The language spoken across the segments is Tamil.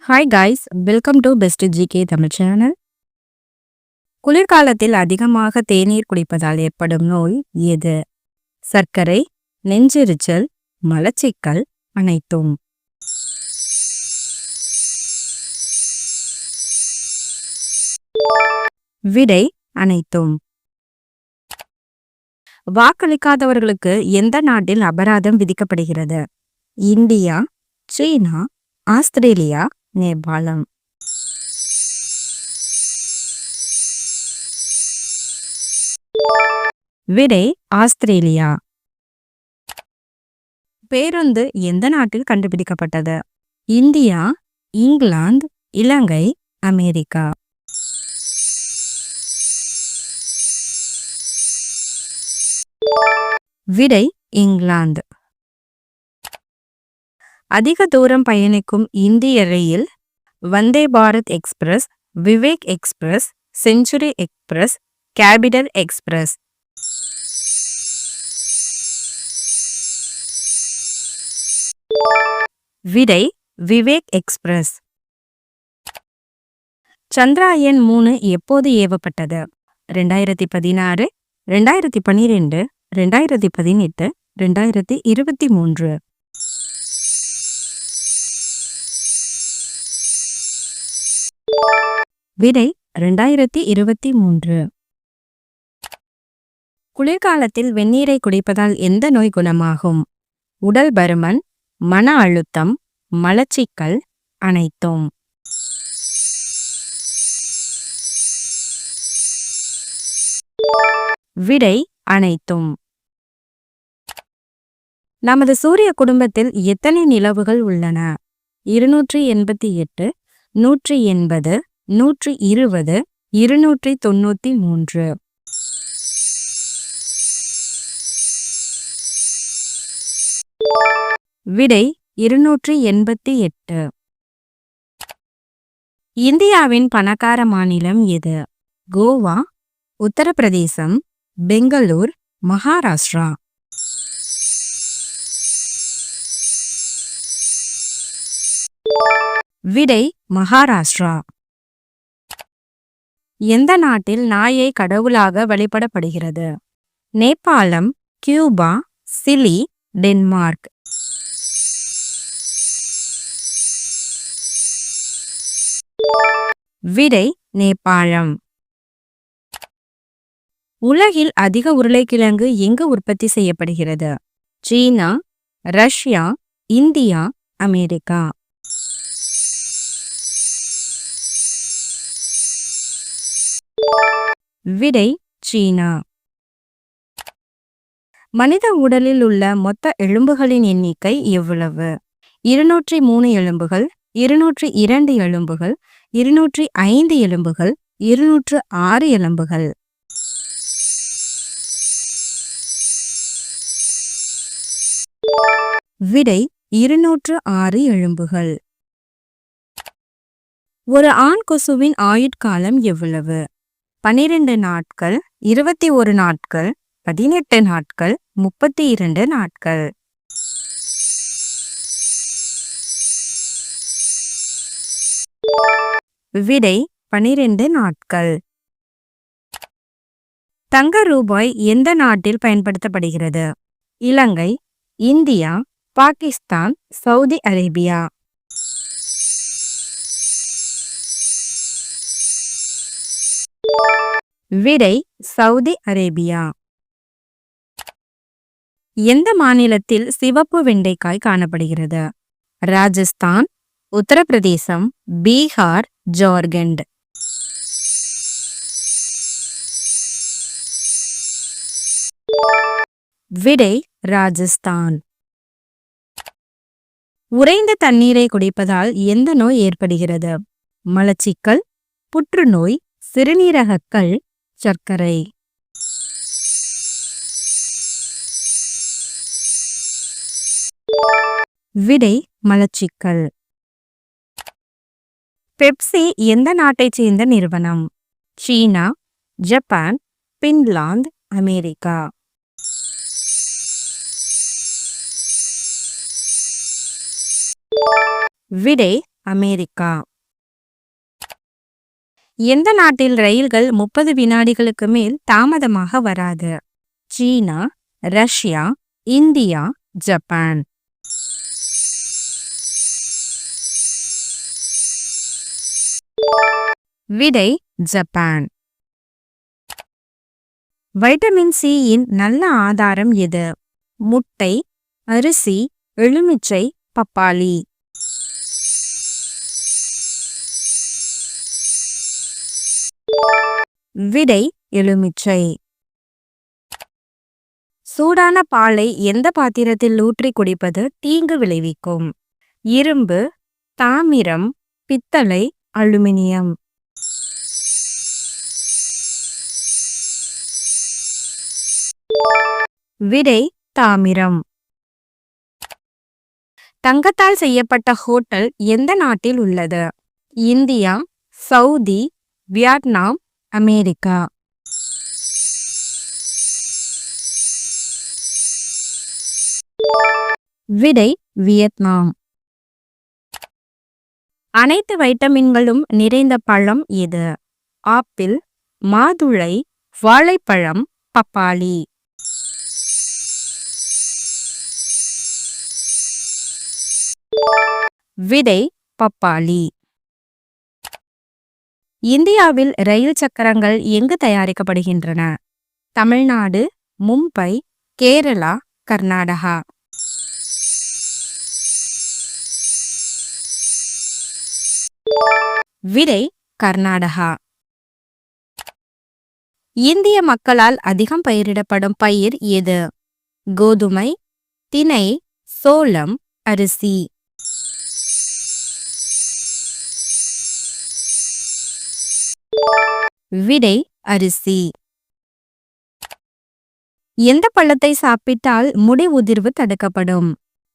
Hi guys, welcome to best GK Tamil channel. குளிர்காலத்தில் அதிகமாக தேநீர் குடிப்பதால் ஏற்படும் நோய் எது? சர்க்கரை, நெஞ்செரிச்சல், மலச்சிக்கல், அனைத்தும். விடை அனைத்தும். வாக்களிக்காதவர்களுக்கு எந்த நாட்டில் அபராதம் விதிக்கப்படுகிறது? இந்தியா, சீனா, ஆஸ்திரேலியா, நேபாளம். விடை ஆஸ்திரேலியா. பேருந்து எந்த நாட்டில் கண்டுபிடிக்கப்பட்டது? இந்தியா, இங்கிலாந்து, இலங்கை, அமெரிக்கா. விடை இங்கிலாந்து. அதிக தூரம் பயணிக்கும் இந்திய ரயில் Vande Bharat express, Vivek express, century express, capital express. விடை விவேக் எக்ஸ்பிரஸ். சந்திராயன் 3 எப்போது ஏவப்பட்டது? 2016, 2012, 2018, 2023. விடை 2023. குளிர்காலத்தில் வெந்நீரை குடிப்பதால் எந்த நோய் குணமாகும்? உடல் பருமன், மன அழுத்தம், மலச்சிக்கல், அனைத்தும். விடை அனைத்தும். நமது சூரிய குடும்பத்தில் எத்தனை நிலவுகள் உள்ளன? 288, 180, 120, 293. விடை 288. இந்தியாவின் பணக்கார மாநிலம் எது? கோவா, உத்தரப்பிரதேசம், பெங்களூர், மகாராஷ்டிரா. விடை மகாராஷ்டிரா. எந்த நாட்டில் நாயை கடவுளாக வழிபடப்படுகிறது? நேபாளம், கியூபா, சிலி, டென்மார்க். விடை நேபாளம். உலகில் அதிக உருளைக்கிழங்கு எங்கு உற்பத்தி செய்யப்படுகிறது? சீனா, ரஷ்யா, இந்தியா, அமெரிக்கா. விடை சீனா. மனித உடலில் உள்ள மொத்த எலும்புகளின் எண்ணிக்கை எவ்வளவு? 203 எலும்புகள், 202 எலும்புகள், 205 எலும்புகள், 206 எலும்புகள். விடை 206 எலும்புகள். ஒரு ஆண் கொசுவின் ஆயுட்காலம் எவ்வளவு? 12 நாட்கள், 21 நாட்கள், 18 நாட்கள், 32 நாட்கள். விடை 12 நாட்கள். தங்க ரூபாய் எந்த நாட்டில் பயன்படுத்தப்படுகிறது? இலங்கை, இந்தியா, பாகிஸ்தான், சவுதி அரேபியா. விடை சவுதி அரேபியா. எந்த மாநிலத்தில் சிவப்பு வெண்டைக்காய் காணப்படுகிறது? ராஜஸ்தான், உத்தரப்பிரதேசம், பீகார், ஜார்க்கண்ட். விடை ராஜஸ்தான். உறைந்த தண்ணீரை குடிப்பதால் எந்த நோய் ஏற்படுகிறது? மலச்சிக்கல், புற்றுநோய், சிறுநீரகக்கல், சர்க்கரை. விடை மலச்சிக்கல். பெப்சி எந்த நாட்டைச் சேர்ந்த நிறுவனம்? சீனா, ஜப்பான், பின்லாந்து, அமெரிக்கா. விடை அமெரிக்கா. எந்த நாட்டில் ரயில்கள் 30 வினாடிகளுக்கு மேல் தாமதமாக வராது? சீனா, ரஷ்யா, இந்தியா, ஜப்பான். விடை ஜப்பான். வைட்டமின் சி யின் நல்ல ஆதாரம் எது? முட்டை, அரிசி, எலுமிச்சை, பப்பாளி. விடை எலுமிச்சை. சூடான பாலை எந்த பாத்திரத்தில் ஊற்றி குடிப்பது தீங்கு விளைவிக்கும்? இரும்பு, தாமிரம், பித்தளை, அலுமினியம். விடை தாமிரம். தங்கத்தால் செய்யப்பட்ட ஹோட்டல் எந்த நாட்டில் உள்ளது? India, Saudi, Vietnam, America. விடை வியட்நாம். அனைத்து வைட்டமின்களும் நிறைந்த பழம் எது? ஆப்பிள், மாதுளை, வாழைப்பழம், பப்பாளி. விடை பப்பாளி. இந்தியாவில் ரயில் சக்கரங்கள் எங்கு தயாரிக்கப்படுகின்றன? தமிழ்நாடு, மும்பை, கேரளா, கர்நாடகா. விடை கர்நாடகா. இந்திய மக்களால் அதிகம் பயிரிடப்படும் பயிர் எது? கோதுமை, திணை, சோளம், அரிசி. விடை அரிசி. எந்த பழத்தை சாப்பிட்டால் முடி உதிர்வு தடுக்கப்படும்?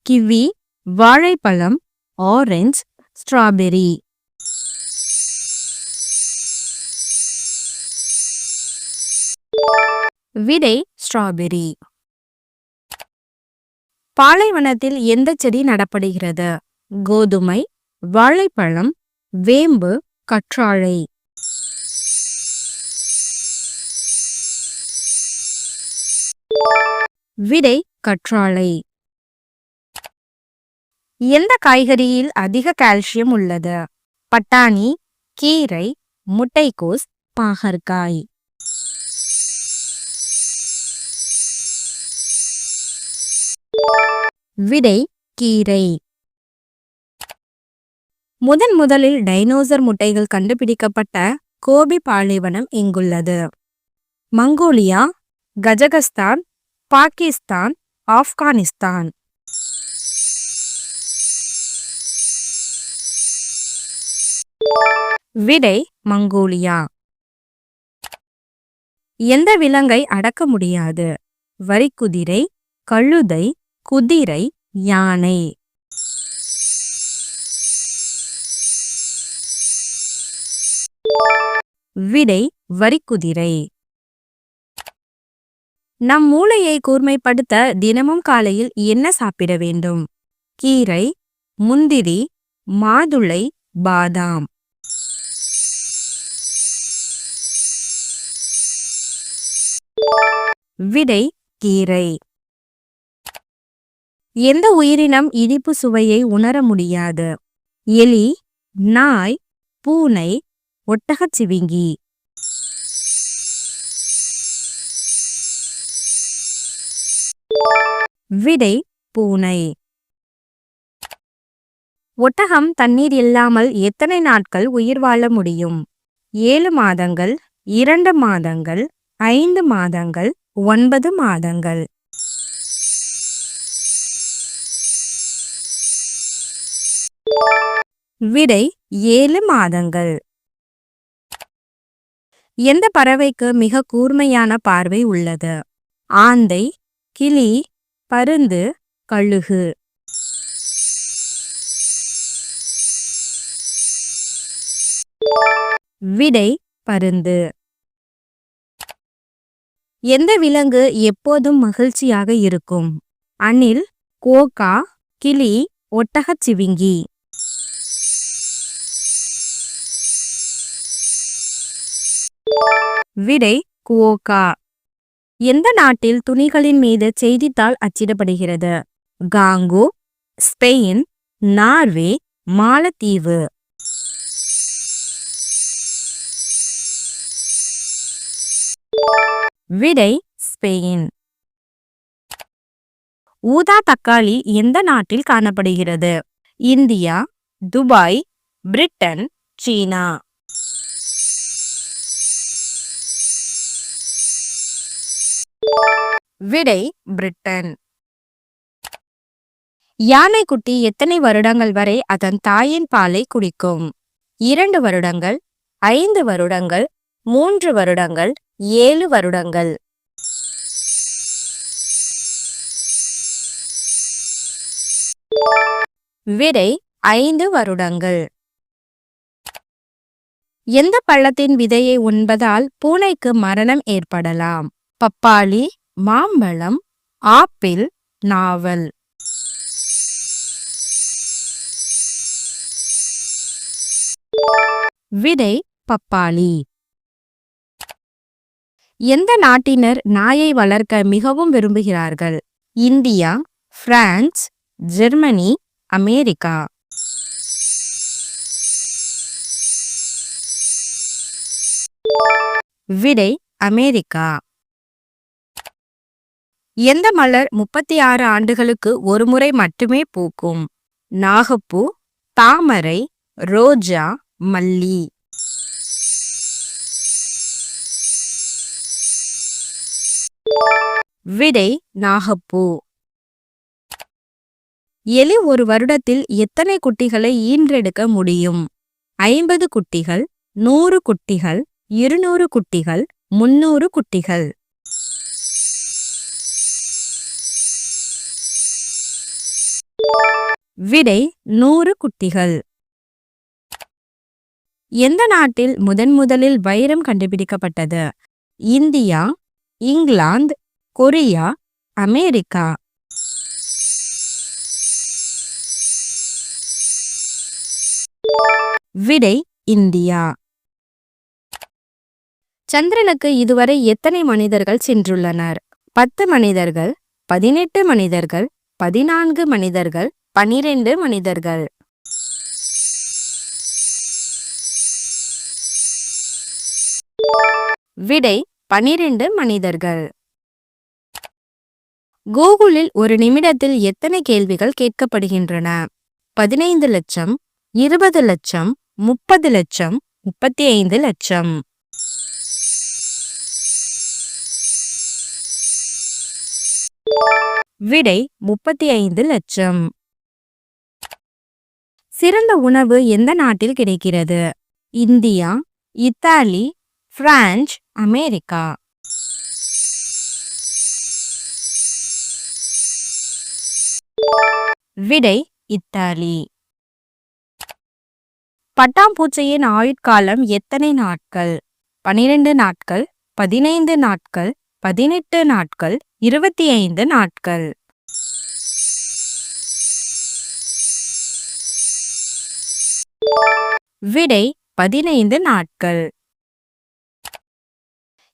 கிவி, வாழைப்பழம், ஆரஞ்சு, ஸ்ட்ராபெரி. விடை ஸ்ட்ராபெரி. பாலைவனத்தில் எந்த செடி நடப்படுகிறது? கோதுமை, வாழைப்பழம், வேம்பு, கற்றாழை. விடை கற்றாழை. எந்த காய்கறியில் அதிக கால்சியம் உள்ளது? பட்டாணி, கீரை, முட்டைக்கோஸ், பாகற்காய். விடை கீரை. முதலில் டைனோசர் முட்டைகள் கண்டுபிடிக்கப்பட்ட கோபி பாலைவனம் எங்குள்ளது? Mongolia, Kazakhstan, Pakistan, Afghanistan. விடை மங்கோலியா. எந்த விலங்கை அடக்க முடியாது? வரிக்குதிரை, கழுதை, குதிரை, யானை. விடை வரிக்குதிரை. நம் மூளையை கூர்மைப்படுத்த தினமும் காலையில் என்ன சாப்பிட வேண்டும்? கீரை, முந்திரி, மாதுளை, பாதாம். விடை கீரை. எந்த உயிரினம் இனிப்பு சுவையை உணர முடியாது? எலி, நாய், பூனை, ஒட்டகச்சிவிங்கி. விடை பூனை. ஒட்டகம் தண்ணீர் இல்லாமல் எத்தனை நாட்கள் உயிர் வாழ முடியும்? 7 மாதங்கள், 2 மாதங்கள், 5 மாதங்கள், 9 மாதங்கள். விடை 7 மாதங்கள். எந்த பறவைக்கு மிக கூர்மையான பார்வை உள்ளது? ஆந்தை, கிளி, பருந்து, கழுகு. விடை பருந்து. எந்த விலங்கு எப்போதும் மகிழ்ச்சியாக இருக்கும்? அணில், கோகா, கிளி, ஒட்டகச்சிவிங்கி. விடை குவோகா. எந்த நாட்டில் துணிகளின் மீது செய்தித்தாள் அச்சிடப்படுகிறது? காங்கோ, ஸ்பெயின், நார்வே, மாலத்தீவு. விடை ஸ்பெயின். ஊதா தக்காளி எந்த நாட்டில் காணப்படுகிறது? இந்தியா, துபாய், பிரிட்டன், சீனா. விடை பிரிட்டன். யானைக்குட்டி எத்தனை வருடங்கள் வரை அதன் தாயின் பாலை குடிக்கும்? 2 வருடங்கள், 5 வருடங்கள், 3 வருடங்கள், 7 வருடங்கள். விடை 5 வருடங்கள். எந்த பழத்தின் விதையை உண்பதால் பூனைக்கு மரணம் ஏற்படலாம்? பப்பாளி, மாம்பழம், ஆப்பிள், நாவல். விடை பப்பாளி. எந்த நாட்டினர் நாயை வளர்க்க மிகவும் விரும்புகிறார்கள்? India, France, Germany, America. விடை அமெரிக்கா. எந்த மலர் 36 ஆண்டுகளுக்கு ஒரு முறை மட்டுமே பூக்கும்? நாகப்பூ, தாமரை, ரோஜா, மல்லி. விடை நாகப்பூ. எலி ஒரு வருடத்தில் எத்தனை குட்டிகளை ஈன்றெடுக்க முடியும்? 50 குட்டிகள், 100 குட்டிகள், 200 குட்டிகள், 300 குட்டிகள். விடை 100 குட்டிகள். எந்த நாட்டில் முதலில் வைரம் கண்டுபிடிக்கப்பட்டது? India, England, Korea, America. விடை இந்தியா. சந்திரனுக்கு இதுவரை எத்தனை மனிதர்கள் சென்றுள்ளனர்? 10 மனிதர்கள், 18 மனிதர்கள், 14 மனிதர்கள், 12 மனிதர்கள். விடை 12 மனிதர்கள். கூகுளில் ஒரு நிமிடத்தில் எத்தனை கேள்விகள் கேட்கப்படுகின்றன? 15 லட்சம், 20 லட்சம், 30 லட்சம், 35 லட்சம். விடை 35 லட்சம். சிறந்த உணவு எந்த நாட்டில் கிடைக்கிறது? India, Italy, France, America. விடை இத்தாலி. பட்டாம்பூச்சியின் ஆயுட்காலம் எத்தனை நாட்கள்? 12 நாட்கள், 15 நாட்கள், 18 நாட்கள், 25 நாட்கள். விடை 15 நாட்கள்.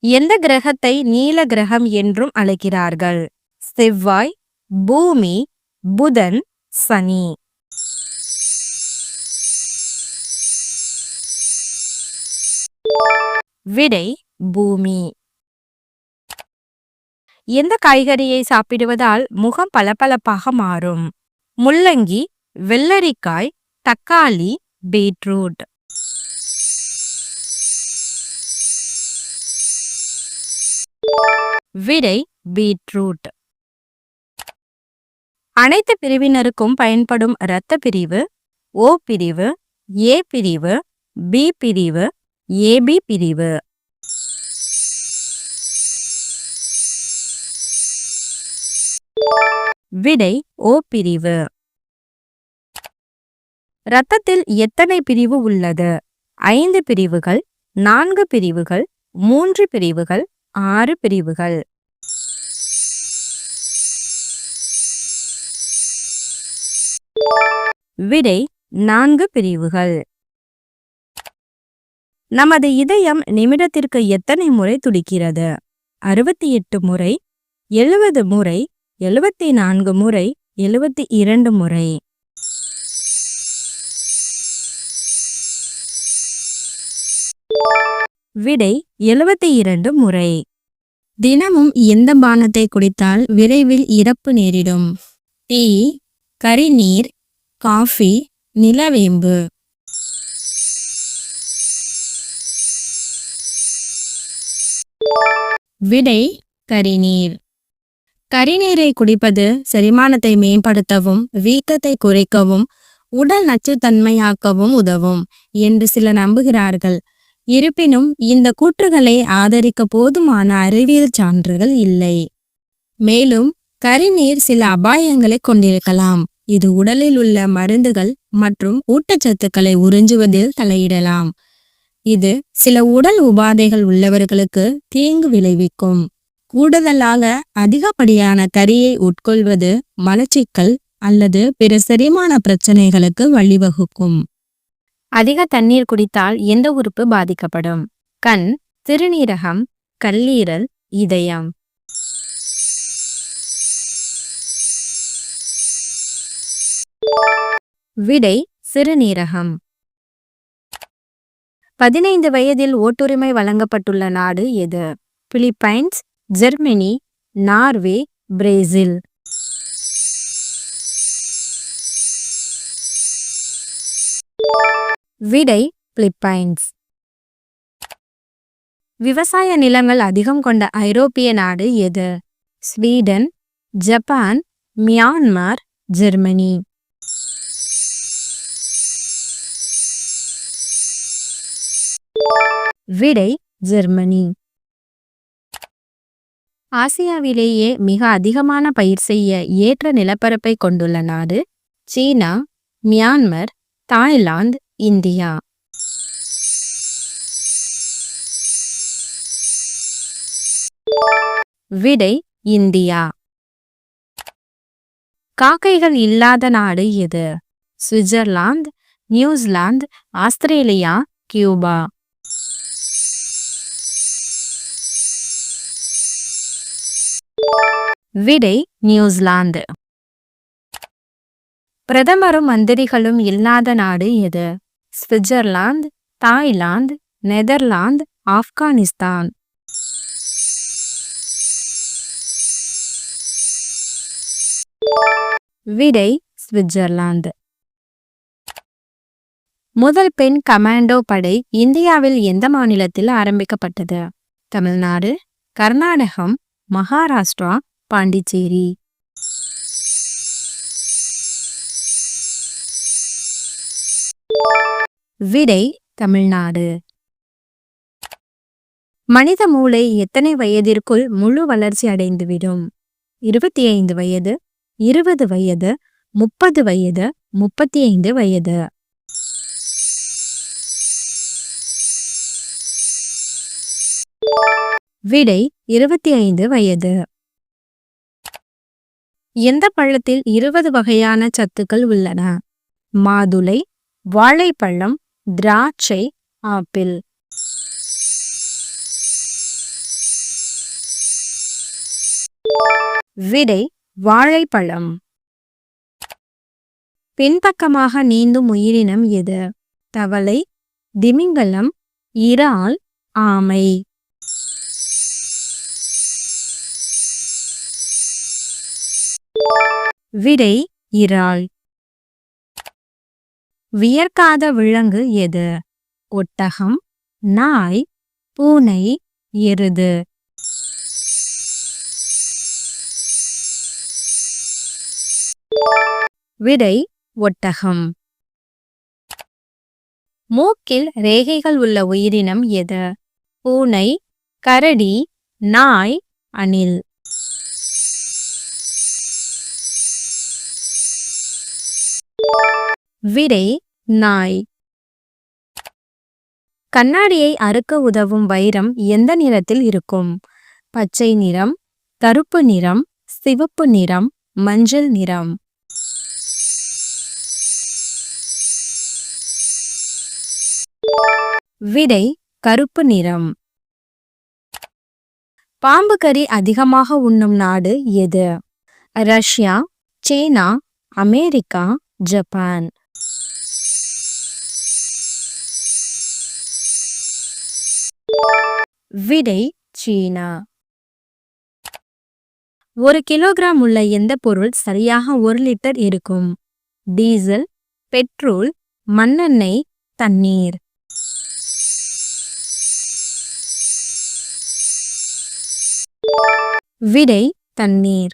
எந்த கிரகத்தை நீல கிரகம் என்றும் அழைக்கிறார்கள்? செவ்வாய், பூமி, புதன், சனி. விடை பூமி. எந்த காய்கறியை சாப்பிடுவதால் முகம் பளபளப்பாக மாறும்? முள்ளங்கி, வெள்ளரிக்காய், தக்காளி, பீட்ரூட். விடை பீட்ரூட். அனைத்து பிரிவினருக்கும் பயன்படும் இரத்த பிரிவு? ஓ பிரிவு, ஏ பிரிவு, பி பிரிவு, ஏபி பிரிவு. விடை ஓ பிரிவு. இரத்தத்தில் எத்தனை பிரிவு உள்ளது? 5 பிரிவுகள், 4 பிரிவுகள், 3 பிரிவுகள், 6 பிரிவுகள். விடை 4 பிரிவுகள். நமது இதயம் நிமிடத்திற்கு எத்தனை முறை துடிக்கிறது? 68 முறை, 70 முறை, 74 முறை, 72 முறை. விடை 72 முறை. தினமும் எந்த பானத்தை குடித்தால் விரைவில் இறப்பு நேரிடும்? டீ, கரிநீர், காஃபி, நிலவேம்பு. விடை கரிநீர். கரிநீரை குடிப்பது செரிமானத்தை மேம்படுத்தவும் வீக்கத்தை குறைக்கவும் உடல் நச்சுத்தன்மையாக்கவும் உதவும் என்று சிலர் நம்புகிறார்கள். இருப்பினும் இந்த கூற்றுகளை ஆதரிக்க போதுமான அறிவியல் சான்றுகள் இல்லை. மேலும் கரிநீர் சில அபாயங்களை கொண்டிருக்கலாம். இது உடலில் உள்ள மருந்துகள் மற்றும் ஊட்டச்சத்துக்களை உறிஞ்சுவதில் தலையிடலாம். இது சில உடல் உபாதைகள் உள்ளவர்களுக்கு தீங்கு விளைவிக்கும். கூடுதலாக அதிகப்படியான கரியை உட்கொள்வது மலச்சிக்கல் அல்லது பிற செரிமான பிரச்சனைகளுக்கு வழிவகுக்கும். அதிக தண்ணீர் குடித்தால் எந்த உறுப்பு பாதிக்கப்படும்? கண், சிறுநீரகம், கல்லீரல், இதயம். விடை சிறுநீரகம். 15 வயதில் ஓட்டுரிமை வழங்கப்பட்டுள்ள நாடு எது? Philippines, Germany, Norway, Brazil. விடை பிலிப்பைன்ஸ். விவசாய நிலங்கள் அதிகம் கொண்ட ஐரோப்பிய நாடு எது? Sweden, Japan, Myanmar, Germany. விடை ஜெர்மனி. ஆசியாவிலேயே மிக அதிகமான பயிர் செய்ய ஏற்ற நிலப்பரப்பை கொண்டுள்ள நாடு? சீனா, மியான்மர், தாய்லாந்து, இந்தியா. விடை இந்தியா. காக்கைகள் இல்லாத நாடு எது? Switzerland, New Zealand, Australia, Cuba. விடை நியூசிலாந்து. பிரதமரும் மந்திரிகளும் இல்லாத நாடு எது? Switzerland, Thailand, Netherlands, Afghanistan. விடை சுவிட்சர்லாந்து. முதல் பெண் கமாண்டோ படை இந்தியாவில் எந்த மாநிலத்தில் ஆரம்பிக்கப்பட்டது? தமிழ்நாடு, கர்நாடகம், மகாராஷ்டிரா, பாண்டிச்சேரி. விடை தமிழ்நாடு. மனித மூளை எத்தனை வயதிற்குள் முழு வளர்ச்சி அடைந்துவிடும்? 25 வயது, 20 வயது, 30 வயது, 35 வயது. விடை 25 வயது. எந்த பழத்தில் 20 வகையான சத்துக்கள் உள்ளன? மாதுளை, வாழைப்பழம், திராட்சை, ஆப்பிள். விடை வாழைப்பழம். பின்பக்கமாக நீந்தும் உயிரினம் எது? தவளை, திமிங்கலம், இறால், ஆமை. விடை இறால். வியர்க்காத விலங்கு எது? ஒட்டகம், நாய், பூனை, எருது. விடை ஒட்டகம். மூக்கில் ரேகைகள் உள்ள உயிரினம் எது? பூனை, கரடி, நாய், அணில். விடை நாய். கண்ணாடியை அறுக்க உதவும் வைரம் எந்த நிறத்தில் இருக்கும்? பச்சை நிறம், கருப்பு நிறம், சிவப்பு நிறம், மஞ்சள் நிறம். விடை கருப்பு நிறம். பாம்பு கறி அதிகமாக உண்ணும் நாடு எது? ரஷ்யா, சீனா, அமெரிக்கா, ஜப்பான். விடை சீனா. 1 கிலோகிராம் உள்ள எந்த பொருள் சரியாக 1 லிட்டர் இருக்கும்? டீசல், பெட்ரோல், மண்ணெண்ணெய், தண்ணீர். விடை தண்ணீர்.